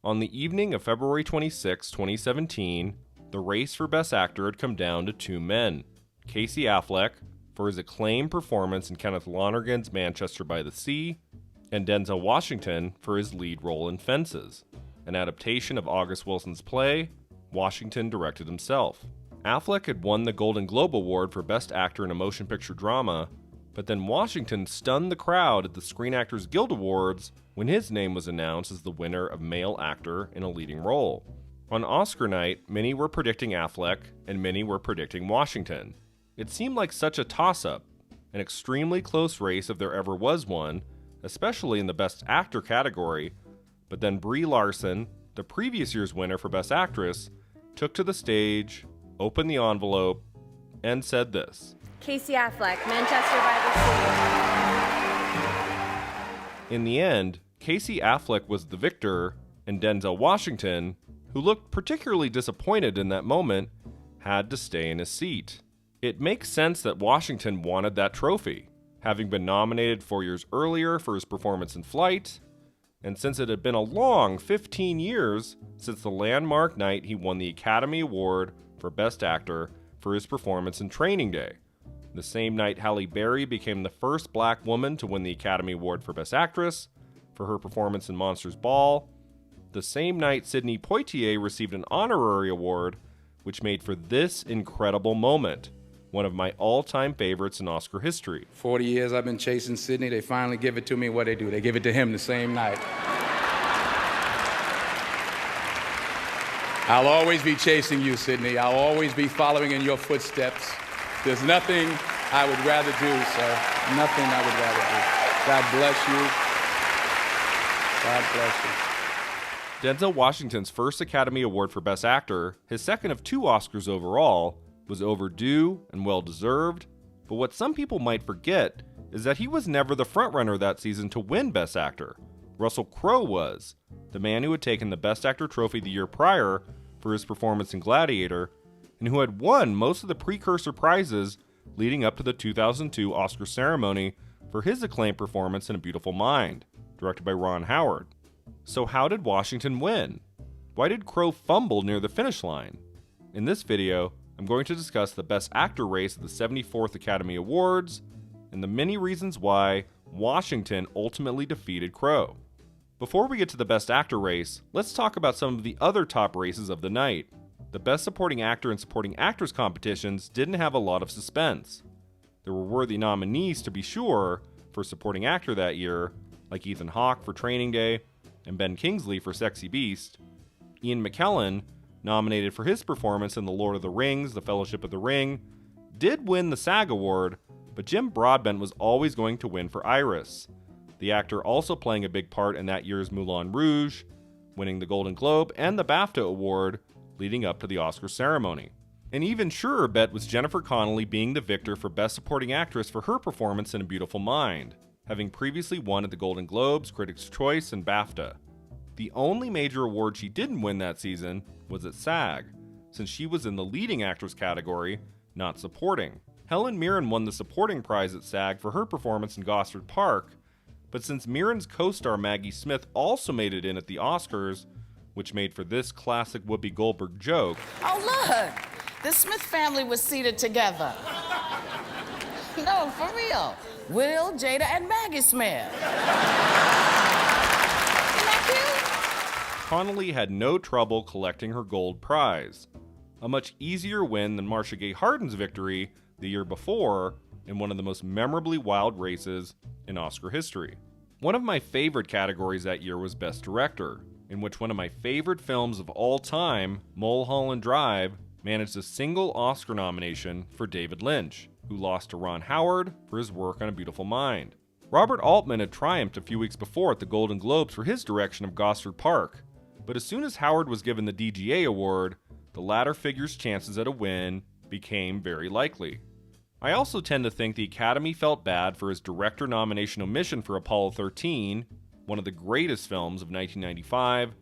On the evening of February 26, 2017, the race for Best Actor had come down to two men. Casey Affleck, for his acclaimed performance in Kenneth Lonergan's Manchester by the Sea, and Denzel Washington for his lead role in Fences, an adaptation of August Wilson's play Washington directed himself. Affleck had won the Golden Globe Award for Best Actor in a Motion Picture Drama, but then Washington stunned the crowd at the Screen Actors Guild Awards when his name was announced as the winner of Male Actor in a Leading Role. On Oscar night, many were predicting Affleck and many were predicting Washington. It seemed like such a toss-up, an extremely close race if there ever was one, especially in the Best Actor category, but then Brie Larson, the previous year's winner for Best Actress, took to the stage, opened the envelope, and said this. Casey Affleck, Manchester by the Sea. In the end, Casey Affleck was the victor, and Denzel Washington, who looked particularly disappointed in that moment, had to stay in his seat. It makes sense that Washington wanted that trophy, having been nominated 4 years earlier for his performance in Flight, and since it had been a long 15 years since the landmark night he won the Academy Award for Best Actor for his performance in Training Day, the same night Halle Berry became the first black woman to win the Academy Award for Best Actress for her performance in Monsters Ball, the same night Sidney Poitier received an honorary award, which made for this incredible moment, one of my all-time favorites in Oscar history. 40 years I've been chasing Sidney. They finally give it to me. What they do? They give it to him the same night. I'll always be chasing you, Sidney. I'll always be following in your footsteps. There's nothing I would rather do, sir. Nothing I would rather do. God bless you. God bless you. Denzel Washington's first Academy Award for Best Actor, his second of 2 Oscars overall, was overdue and well-deserved, but what some people might forget is that he was never the frontrunner that season to win Best Actor. Russell Crowe was, the man who had taken the Best Actor trophy the year prior for his performance in Gladiator, and who had won most of the precursor prizes leading up to the 2002 Oscar ceremony for his acclaimed performance in A Beautiful Mind, directed by Ron Howard. So how did Washington win? Why did Crowe fumble near the finish line? In this video, I'm going to discuss the Best Actor race at the 74th Academy Awards, and the many reasons why Washington ultimately defeated Crowe. Before we get to the Best Actor race, let's talk about some of the other top races of the night. The Best Supporting Actor and Supporting Actress competitions didn't have a lot of suspense. There were worthy nominees, to be sure, for Supporting Actor that year, like Ethan Hawke for Training Day and Ben Kingsley for Sexy Beast. Ian McKellen, nominated for his performance in The Lord of the Rings, The Fellowship of the Ring, did win the SAG Award, but Jim Broadbent was always going to win for Iris, the actor also playing a big part in that year's Moulin Rouge, winning the Golden Globe and the BAFTA Award leading up to the Oscar ceremony. An even surer bet was Jennifer Connelly being the victor for Best Supporting Actress for her performance in A Beautiful Mind, having previously won at the Golden Globes, Critics' Choice, and BAFTA. The only major award she didn't win that season was at SAG, since she was in the Leading Actress category, not Supporting. Helen Mirren won the Supporting prize at SAG for her performance in Gosford Park, but since Mirren's co-star Maggie Smith also made it in at the Oscars, which made for this classic Whoopi Goldberg joke. Oh, look, the Smith family was seated together. No, for real. Will, Jada, and Maggie Smith. Isn't that cute? Connelly had no trouble collecting her gold prize, a much easier win than Marcia Gay Harden's victory the year before in one of the most memorably wild races in Oscar history. One of my favorite categories that year was Best Director, in which one of my favorite films of all time, Mulholland Drive, managed a single Oscar nomination for David Lynch, who lost to Ron Howard for his work on A Beautiful Mind. Robert Altman had triumphed a few weeks before at the Golden Globes for his direction of Gosford Park, but as soon as Howard was given the DGA award, the latter figure's chances at a win became very likely. I also tend to think the Academy felt bad for his director nomination omission for Apollo 13, one of the greatest films of 1995,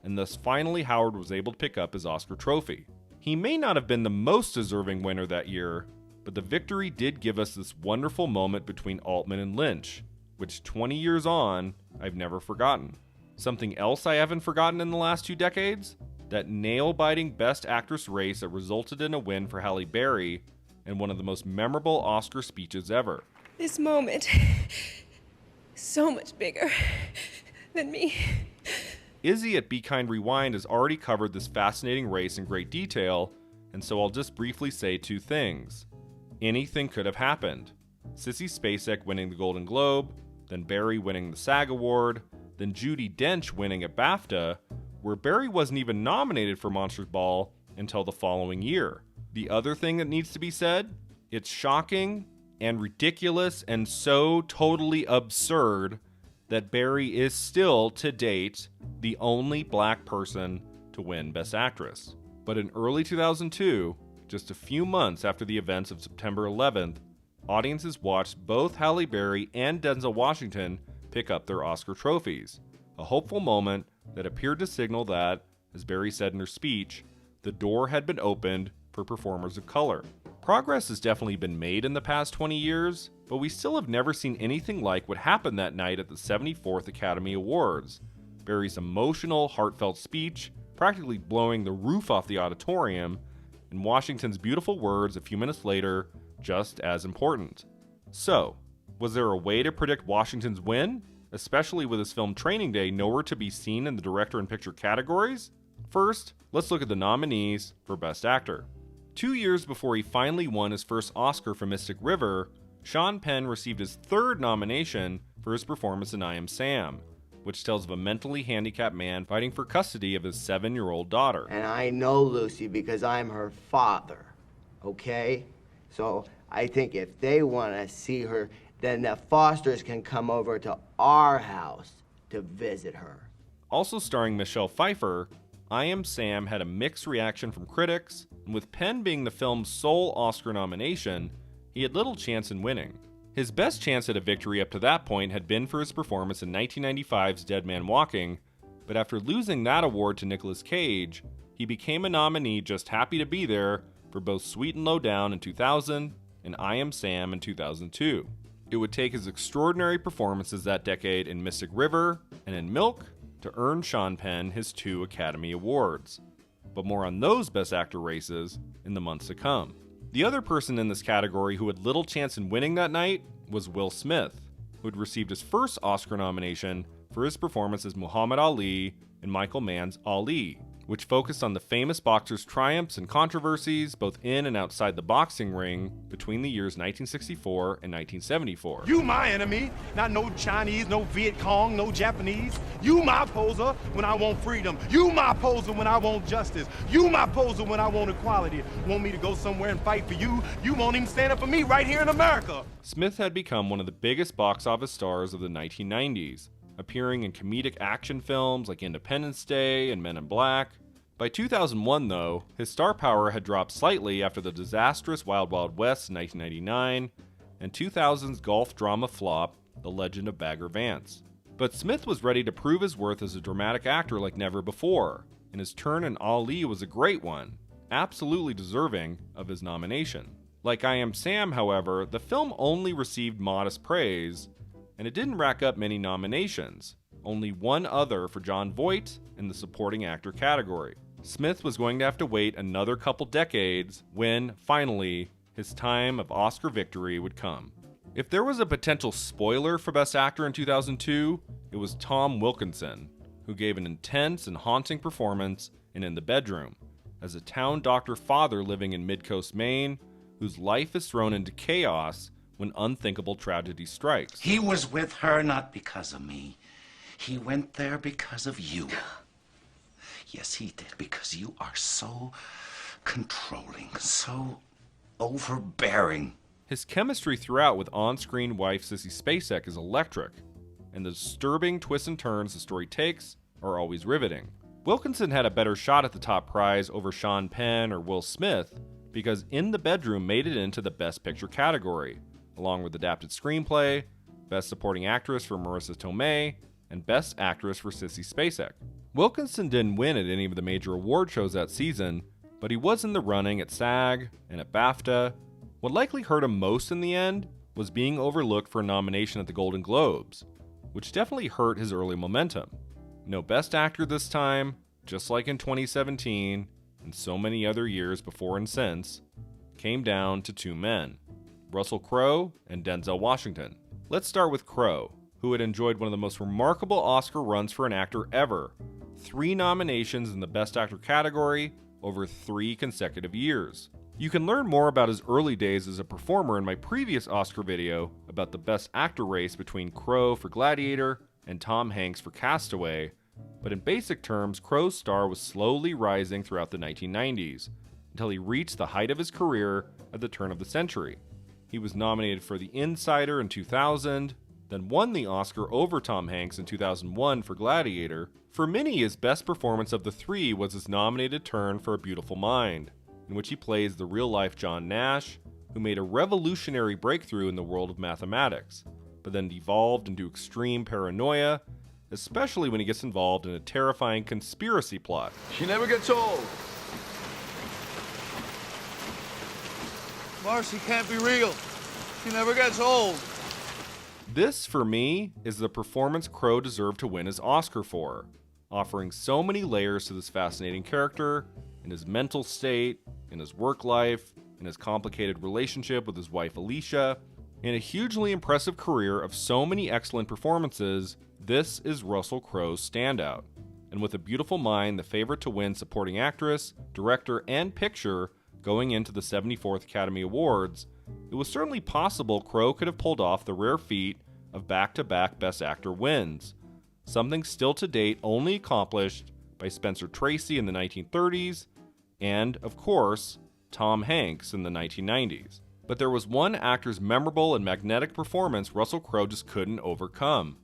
and thus finally Howard was able to pick up his Oscar trophy. He may not have been the most deserving winner that year, but the victory did give us this wonderful moment between Altman and Lynch, which 20 years on, I've never forgotten. Something else I haven't forgotten in the last 2 decades? That nail-biting Best Actress race that resulted in a win for Halle Berry and one of the most memorable Oscar speeches ever. This moment is so much bigger than me. Izzy at Be Kind Rewind has already covered this fascinating race in great detail, and so I'll just briefly say 2 things. Anything could have happened. Sissy Spacek winning the Golden Globe, then Berry winning the SAG Award, then Judi Dench winning a BAFTA, where Berry wasn't even nominated for Monsters Ball until the following year. The other thing that needs to be said, it's shocking and ridiculous and so totally absurd that Berry is still, to date, the only black person to win Best Actress. But in early 2002, just a few months after the events of September 11th, audiences watched both Halle Berry and Denzel Washington pick up their Oscar trophies, a hopeful moment that appeared to signal that, as Berry said in her speech, the door had been opened for performers of color. Progress has definitely been made in the past 20 years, but we still have never seen anything like what happened that night at the 74th Academy Awards. Berry's emotional, heartfelt speech practically blowing the roof off the auditorium, and Washington's beautiful words a few minutes later just as important. So, was there a way to predict Washington's win, especially with his film Training Day nowhere to be seen in the director and picture categories? First, let's look at the nominees for Best Actor. 2 years before he finally won his first Oscar for Mystic River, Sean Penn received his 3rd nomination for his performance in I Am Sam, which tells of a mentally handicapped man fighting for custody of his 7-year-old daughter. And I know Lucy because I'm her father, okay? So I think if they want to see her, then the Fosters can come over to our house to visit her. Also starring Michelle Pfeiffer, I Am Sam had a mixed reaction from critics, and with Penn being the film's sole Oscar nomination, he had little chance in winning. His best chance at a victory up to that point had been for his performance in 1995's Dead Man Walking, but after losing that award to Nicolas Cage, he became a nominee just happy to be there for both Sweet and Low Down in 2000 and I Am Sam in 2002. It would take his extraordinary performances that decade in Mystic River and in Milk to earn Sean Penn his 2 Academy Awards. But more on those Best Actor races in the months to come. The other person in this category who had little chance in winning that night was Will Smith, who had received his first Oscar nomination for his performance as Muhammad Ali in Michael Mann's Ali, which focused on the famous boxer's triumphs and controversies both in and outside the boxing ring between the years 1964 and 1974. You my enemy, not no Chinese, no Viet Cong, no Japanese. You my poser when I want freedom. You my poser when I want justice. You my poser when I want equality. Want me to go somewhere and fight for you? You won't even stand up for me right here in America. Smith had become one of the biggest box office stars of the 1990s, appearing in comedic action films like Independence Day and Men in Black. By 2001, though, his star power had dropped slightly after the disastrous Wild Wild West in 1999 and 2000's golf drama flop, The Legend of Bagger Vance. But Smith was ready to prove his worth as a dramatic actor like never before, and his turn in Ali was a great one, absolutely deserving of his nomination. Like I Am Sam, however, the film only received modest praise, and it didn't rack up many nominations, only one other for Jon Voight in the supporting actor category. Smith was going to have to wait another couple decades when, finally, his time of Oscar victory would come. If there was a potential spoiler for Best Actor in 2002, it was Tom Wilkinson, who gave an intense and haunting performance in In the Bedroom, as a town doctor father living in Midcoast, Maine, whose life is thrown into chaos when unthinkable tragedy strikes. He was with her not because of me. He went there because of you. Yes, he did, because you are so controlling, so overbearing. His chemistry throughout with on-screen wife Sissy Spacek is electric, and the disturbing twists and turns the story takes are always riveting. Wilkinson had a better shot at the top prize over Sean Penn or Will Smith because In the Bedroom made it into the Best Picture category, along with Adapted Screenplay, Best Supporting Actress for Marissa Tomei, and Best Actress for Sissy Spacek. Wilkinson didn't win at any of the major award shows that season, but he was in the running at SAG and at BAFTA. What likely hurt him most in the end was being overlooked for a nomination at the Golden Globes, which definitely hurt his early momentum. No Best Actor this time, just like in 2017 and so many other years before and since, came down to two men, Russell Crowe and Denzel Washington. Let's start with Crowe, who had enjoyed one of the most remarkable Oscar runs for an actor ever. 3 nominations in the Best Actor category over 3 consecutive years. You can learn more about his early days as a performer in my previous Oscar video about the Best Actor race between Crowe for Gladiator and Tom Hanks for Castaway, but in basic terms, Crowe's star was slowly rising throughout the 1990s, until he reached the height of his career at the turn of the century. He was nominated for The Insider in 2000, then won the Oscar over Tom Hanks in 2001 for Gladiator. For many, his best performance of the 3 was his nominated turn for A Beautiful Mind, in which he plays the real-life John Nash, who made a revolutionary breakthrough in the world of mathematics, but then devolved into extreme paranoia, especially when he gets involved in a terrifying conspiracy plot. She never gets old. Marcy can't be real. She never gets old. This, for me, is the performance Crowe deserved to win his Oscar for, offering so many layers to this fascinating character, in his mental state, in his work life, in his complicated relationship with his wife Alicia. In a hugely impressive career of so many excellent performances, this is Russell Crowe's standout. And with A Beautiful Mind the favorite to win supporting actress, director, and picture going into the 74th Academy Awards, it was certainly possible Crowe could have pulled off the rare feat of back-to-back Best Actor wins, something still to date only accomplished by Spencer Tracy in the 1930s and, of course, Tom Hanks in the 1990s. But there was one actor's memorable and magnetic performance Russell Crowe just couldn't overcome.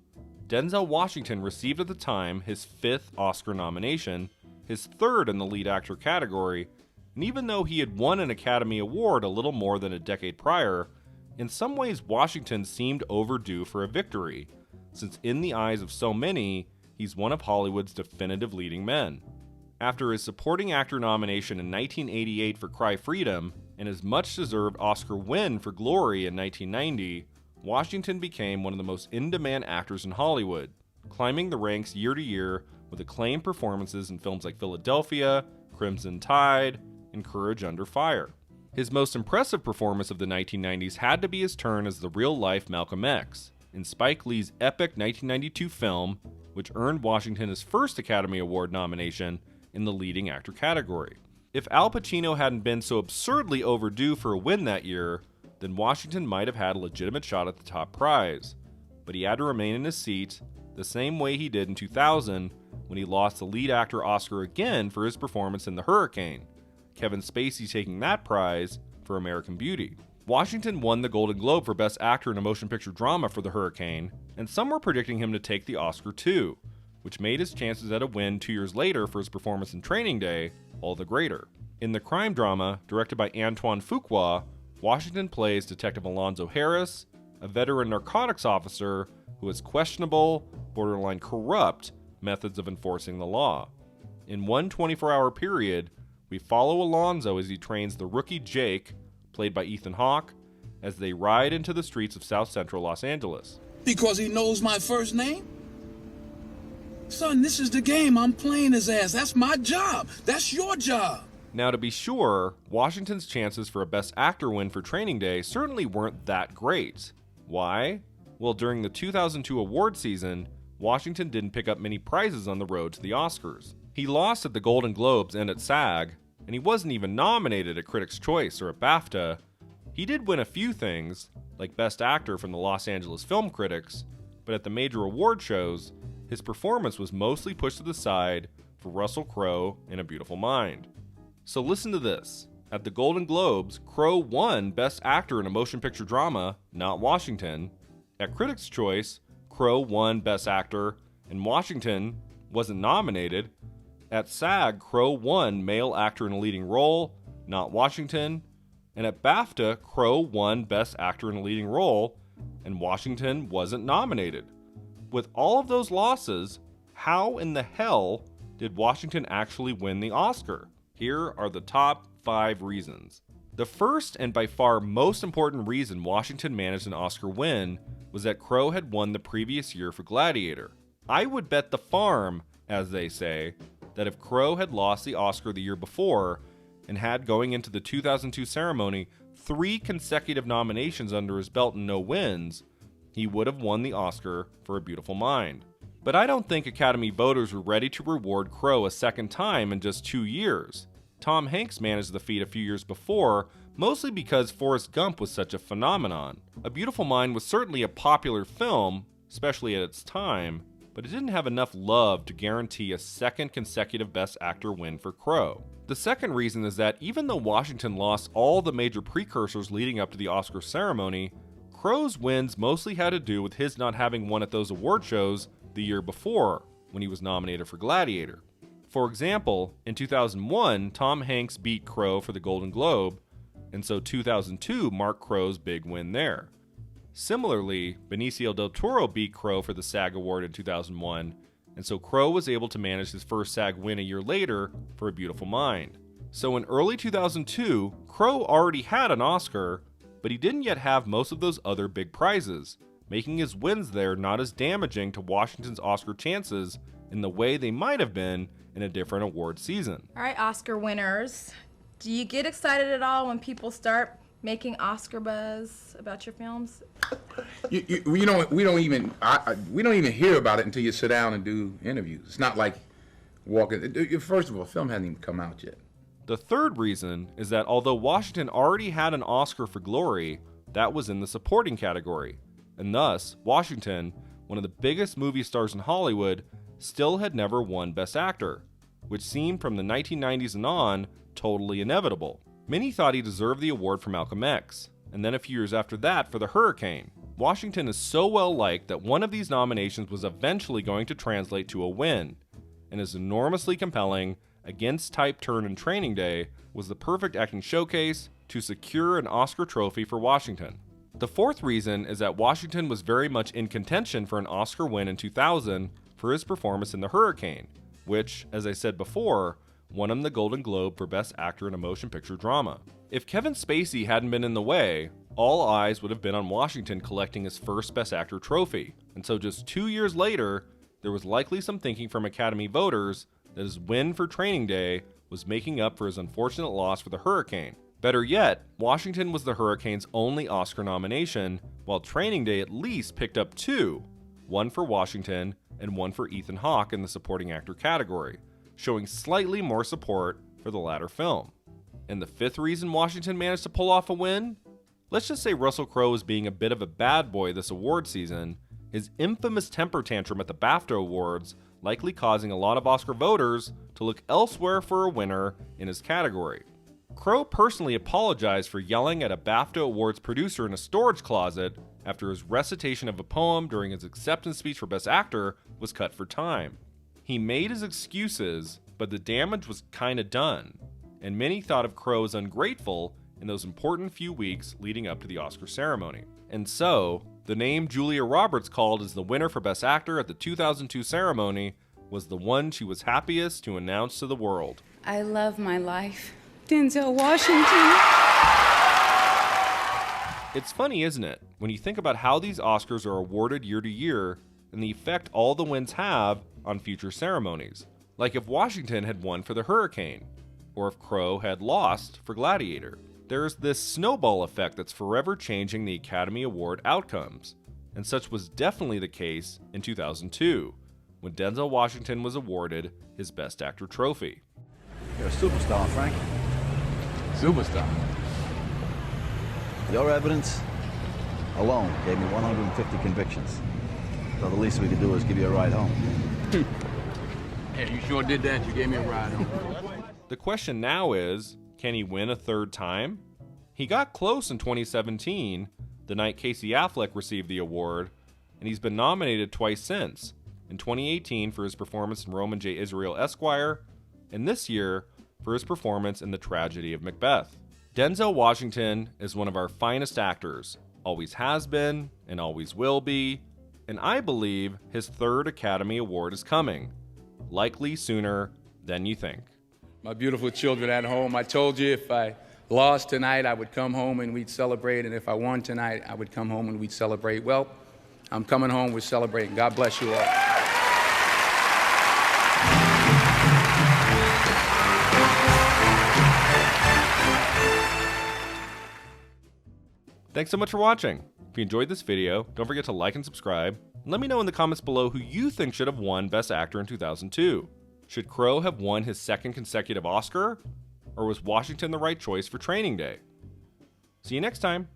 Denzel Washington received at the time his 5th Oscar nomination, his 3rd in the lead actor category, and even though he had won an Academy Award a little more than a decade prior, in some ways Washington seemed overdue for a victory, since in the eyes of so many, he's one of Hollywood's definitive leading men. After his supporting actor nomination in 1988 for Cry Freedom, and his much-deserved Oscar win for Glory in 1990, Washington became one of the most in-demand actors in Hollywood, climbing the ranks year to year with acclaimed performances in films like Philadelphia, Crimson Tide, and Courage Under Fire. His most impressive performance of the 1990s had to be his turn as the real-life Malcolm X, in Spike Lee's epic 1992 film, which earned Washington his first Academy Award nomination in the leading actor category. If Al Pacino hadn't been so absurdly overdue for a win that year, then Washington might have had a legitimate shot at the top prize, but he had to remain in his seat the same way he did in 2000 when he lost the lead actor Oscar again for his performance in The Hurricane, Kevin Spacey taking that prize for American Beauty. Washington won the Golden Globe for Best Actor in a Motion Picture Drama for The Hurricane, and some were predicting him to take the Oscar too, which made his chances at a win 2 years later for his performance in Training Day all the greater. In the crime drama, directed by Antoine Fuqua, Washington plays Detective Alonzo Harris, a veteran narcotics officer who has questionable, borderline corrupt methods of enforcing the law. In one 24-hour period, we follow Alonzo as he trains the rookie Jake, played by Ethan Hawke, as they ride into the streets of South Central Los Angeles. Because he knows my first name? Son, this is the game. I'm playing his ass. That's my job. That's your job. Now, to be sure, Washington's chances for a Best Actor win for Training Day certainly weren't that great. Why? Well, during the 2002 award season, Washington didn't pick up many prizes on the road to the Oscars. He lost at the Golden Globes and at SAG, and he wasn't even nominated at Critics' Choice or at BAFTA. He did win a few things, like Best Actor from the Los Angeles Film Critics, but at the major award shows, his performance was mostly pushed to the side for Russell Crowe in A Beautiful Mind. So listen to this. At the Golden Globes, Crowe won Best Actor in a Motion Picture Drama, not Washington. At Critics' Choice, Crowe won Best Actor, and Washington wasn't nominated. At SAG, Crowe won Male Actor in a Leading Role, not Washington. And at BAFTA, Crowe won Best Actor in a Leading Role, and Washington wasn't nominated. With all of those losses, how in the hell did Washington actually win the Oscar? Here are the top 5 reasons. The first and by far most important reason Washington managed an Oscar win was that Crowe had won the previous year for Gladiator. I would bet the farm as they say, that if Crowe had lost the Oscar the year before and had, going into the 2002 ceremony, 3 consecutive nominations under his belt and no wins, he would have won the Oscar for A Beautiful Mind. But I don't think Academy voters were ready to reward Crowe a second time in just 2 years. Tom Hanks managed the feat a few years before, mostly because Forrest Gump was such a phenomenon. A Beautiful Mind was certainly a popular film, especially at its time, but it didn't have enough love to guarantee a second consecutive Best Actor win for Crowe. The second reason is that even though Washington lost all the major precursors leading up to the Oscar ceremony, Crowe's wins mostly had to do with his not having won at those award shows the year before, when he was nominated for Gladiator. For example, in 2001, Tom Hanks beat Crowe for the Golden Globe, and so 2002 marked Crowe's big win there. Similarly, Benicio del Toro beat Crowe for the SAG Award in 2001, and so Crowe was able to manage his first SAG win a year later for A Beautiful Mind. So in early 2002, Crowe already had an Oscar, but he didn't yet have most of those other big prizes, making his wins there not as damaging to Washington's Oscar chances in the way they might have been in a different award season. All right, Oscar winners. Do you get excited at all when people start making Oscar buzz about your films? We don't even hear about it until you sit down and do interviews. It's not like walking. First of all, the film hasn't even come out yet. The third reason is that although Washington already had an Oscar for Glory, that was in the supporting category, and thus Washington, one of the biggest movie stars in Hollywood, still had never won Best Actor, which seemed from the 1990s and on totally inevitable. Many thought he deserved the award for Malcolm X, and then a few years after that for The Hurricane. Washington is so well liked that one of these nominations was eventually going to translate to a win, and his enormously compelling against-type turn in Training Day was the perfect acting showcase to secure an Oscar trophy for Washington. The fourth reason is that Washington was very much in contention for an Oscar win in 2000 for his performance in The Hurricane, which, as I said before, won him the Golden Globe for Best Actor in a Motion Picture Drama. If Kevin Spacey hadn't been in the way, all eyes would have been on Washington collecting his first Best Actor trophy, and so just 2 years later, there was likely some thinking from Academy voters that his win for Training Day was making up for his unfortunate loss for The Hurricane. Better yet, Washington was The Hurricane's only Oscar nomination, while Training Day at least picked up 2, one for Washington and one for Ethan Hawke in the supporting actor category, showing slightly more support for the latter film. And the fifth reason Washington managed to pull off a win? Let's just say Russell Crowe was being a bit of a bad boy this award season, his infamous temper tantrum at the BAFTA Awards likely causing a lot of Oscar voters to look elsewhere for a winner in his category. Crowe personally apologized for yelling at a BAFTA Awards producer in a storage closet after his recitation of a poem during his acceptance speech for Best Actor was cut for time. He made his excuses, but the damage was kinda done, and many thought of Crowe as ungrateful in those important few weeks leading up to the Oscar ceremony. And so, the name Julia Roberts called as the winner for Best Actor at the 2002 ceremony was the one she was happiest to announce to the world. I love my life. Denzel Washington. It's funny, isn't it, when you think about how these Oscars are awarded year to year and the effect all the wins have on future ceremonies. Like if Washington had won for The Hurricane, or if Crowe had lost for Gladiator. There's this snowball effect that's forever changing the Academy Award outcomes, and such was definitely the case in 2002, when Denzel Washington was awarded his Best Actor trophy. You're a superstar, Frank. Superstar. Your evidence alone gave me 150 convictions. So the least we could do is give you a ride home. Yeah, you sure did that. You gave me a ride home. The question now is, can he win a third time? He got close in 2017, the night Casey Affleck received the award, and he's been nominated twice since, in 2018 for his performance in Roman J. Israel Esquire, and this year for his performance in The Tragedy of Macbeth. Denzel Washington is one of our finest actors, always has been and always will be, and I believe his third Academy Award is coming, likely sooner than you think. My beautiful children at home, I told you if I lost tonight, I would come home and we'd celebrate, and if I won tonight, I would come home and we'd celebrate. Well, I'm coming home, we're celebrating. God bless you all. Thanks so much for watching. If you enjoyed this video, don't forget to like and subscribe. And let me know in the comments below who you think should have won Best Actor in 2002. Should Crowe have won his second consecutive Oscar? Or was Washington the right choice for Training Day? See you next time.